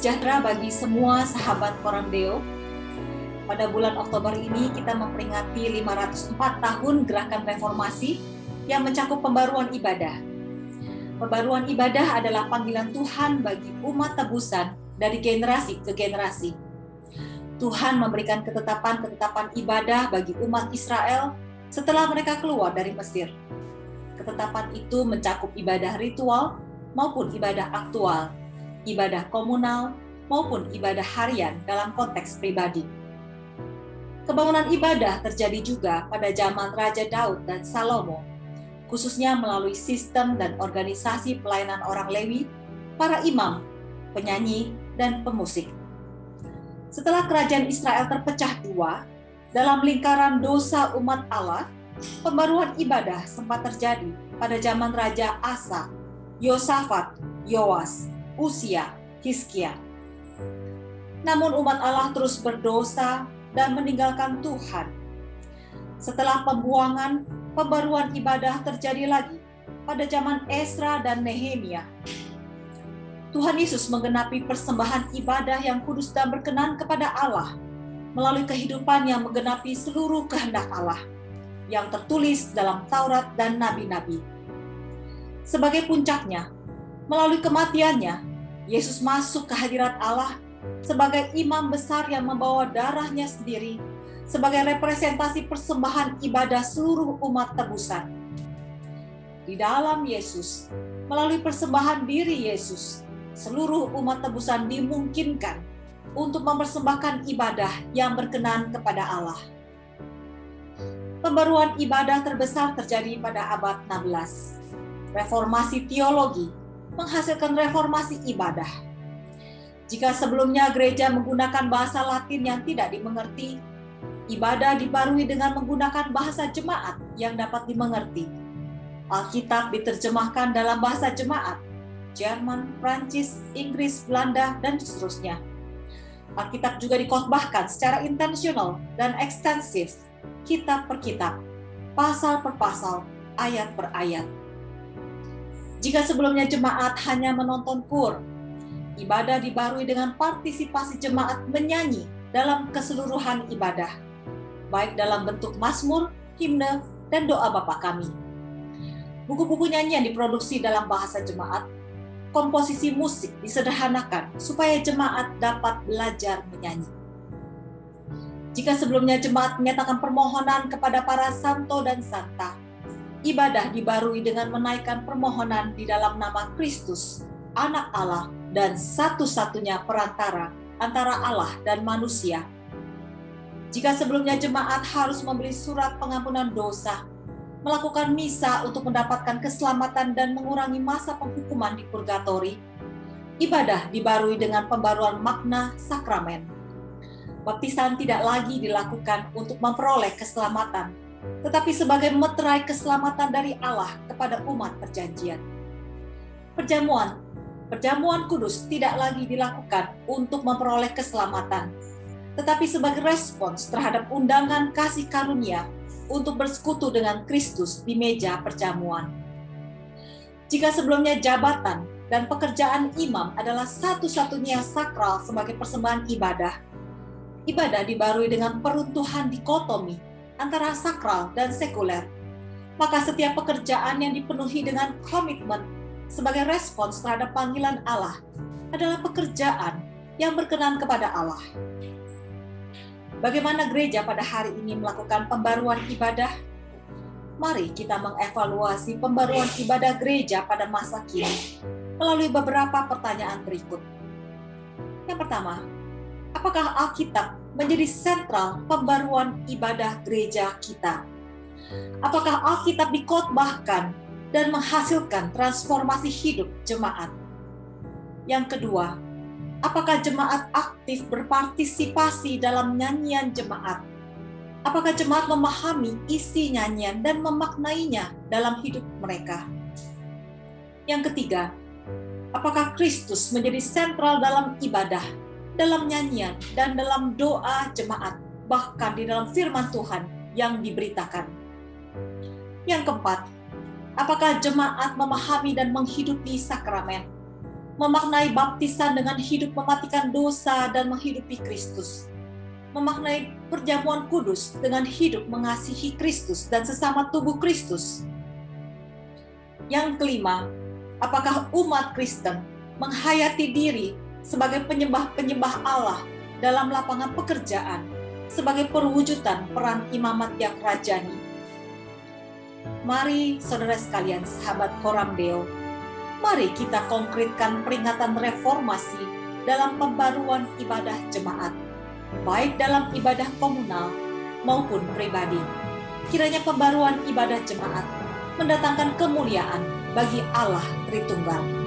sejahtera bagi semua sahabat Korandeo. Pada bulan Oktober ini kita memperingati 504 tahun Gerakan Reformasi yang mencakup pembaruan ibadah. Pembaruan ibadah adalah panggilan Tuhan bagi umat tebusan dari generasi ke generasi. Tuhan memberikan ketetapan-ketetapan ibadah bagi umat Israel setelah mereka keluar dari Mesir. Ketetapan itu mencakup ibadah ritual maupun ibadah aktual, ibadah komunal maupun ibadah harian dalam konteks pribadi. Kebangunan ibadah terjadi juga pada zaman Raja Daud dan Salomo, khususnya melalui sistem dan organisasi pelayanan orang Lewi, para imam, penyanyi, dan pemusik. Setelah kerajaan Israel terpecah dua, dalam lingkaran dosa umat Allah, pembaruan ibadah sempat terjadi pada zaman Raja Asa, Yosafat, Yoas, Usia, Hizkia. Namun umat Allah terus berdosa dan meninggalkan Tuhan. Setelah pembuangan, pembaruan ibadah terjadi lagi pada zaman Esra dan Nehemia. Tuhan Yesus menggenapi persembahan ibadah yang kudus dan berkenan kepada Allah melalui kehidupan yang menggenapi seluruh kehendak Allah yang tertulis dalam Taurat dan Nabi-Nabi. Sebagai puncaknya, melalui kematiannya, Yesus masuk ke hadirat Allah sebagai imam besar yang membawa darahnya sendiri sebagai representasi persembahan ibadah seluruh umat tebusan. Di dalam Yesus, melalui persembahan diri Yesus, seluruh umat tebusan dimungkinkan untuk mempersembahkan ibadah yang berkenan kepada Allah. Pembaruan ibadah terbesar terjadi pada abad 16. Reformasi teologi menghasilkan reformasi ibadah. Jika sebelumnya gereja menggunakan bahasa Latin yang tidak dimengerti, ibadah dibarui dengan menggunakan bahasa jemaat yang dapat dimengerti. Alkitab diterjemahkan dalam bahasa jemaat, Jerman, Prancis, Inggris, Belanda, dan seterusnya. Alkitab juga dikhotbahkan secara intensional dan ekstensif, kitab per kitab, pasal per pasal, ayat per ayat. Jika sebelumnya jemaat hanya menonton kur, ibadah dibarui dengan partisipasi jemaat menyanyi dalam keseluruhan ibadah, baik dalam bentuk mazmur, himne, dan doa Bapa Kami. Buku-buku nyanyian diproduksi dalam bahasa jemaat, komposisi musik disederhanakan supaya jemaat dapat belajar menyanyi. Jika sebelumnya jemaat menyatakan permohonan kepada para santo dan santa, ibadah dibarui dengan menaikkan permohonan di dalam nama Kristus, Anak Allah, dan satu-satunya perantara antara Allah dan manusia. Jika sebelumnya jemaat harus membeli surat pengampunan dosa, melakukan misa untuk mendapatkan keselamatan dan mengurangi masa penghukuman di purgatori, ibadah dibarui dengan pembaruan makna sakramen. Baptisan tidak lagi dilakukan untuk memperoleh keselamatan, tetapi sebagai meterai keselamatan dari Allah kepada umat perjanjian. Perjamuan kudus tidak lagi dilakukan untuk memperoleh keselamatan, tetapi sebagai respons terhadap undangan kasih karunia untuk bersekutu dengan Kristus di meja perjamuan. Jika sebelumnya jabatan dan pekerjaan imam adalah satu-satunya sakral sebagai persembahan ibadah, ibadah dibarui dengan peruntuhan dikotomi antara sakral dan sekuler. Maka setiap pekerjaan yang dipenuhi dengan komitmen sebagai respons terhadap panggilan Allah adalah pekerjaan yang berkenan kepada Allah. Bagaimana gereja pada hari ini melakukan pembaruan ibadah? Mari kita mengevaluasi pembaruan ibadah gereja pada masa kini melalui beberapa pertanyaan berikut. Yang pertama, apakah Alkitab menjadi sentral pembaruan ibadah gereja kita? Apakah Alkitab dikhotbahkan dan menghasilkan transformasi hidup jemaat? Yang kedua, apakah jemaat aktif berpartisipasi dalam nyanyian jemaat? Apakah jemaat memahami isi nyanyian dan memaknainya dalam hidup mereka? Yang ketiga, apakah Kristus menjadi sentral dalam ibadah, dalam nyanyian, dan dalam doa jemaat, bahkan di dalam firman Tuhan yang diberitakan? Yang keempat, apakah jemaat memahami dan menghidupi sakramen? memaknai baptisan dengan hidup mematikan dosa dan menghidupi Kristus, memaknai perjamuan kudus dengan hidup mengasihi Kristus dan sesama tubuh Kristus. Yang kelima, apakah umat Kristen menghayati diri sebagai penyembah-penyembah Allah dalam lapangan pekerjaan, sebagai perwujudan peran imamat yang rajani? Mari saudara sekalian, sahabat Coram Deo, mari kita konkretkan peringatan reformasi dalam pembaruan ibadah jemaat, baik dalam ibadah komunal maupun pribadi. Kiranya pembaruan ibadah jemaat mendatangkan kemuliaan bagi Allah Tritunggal.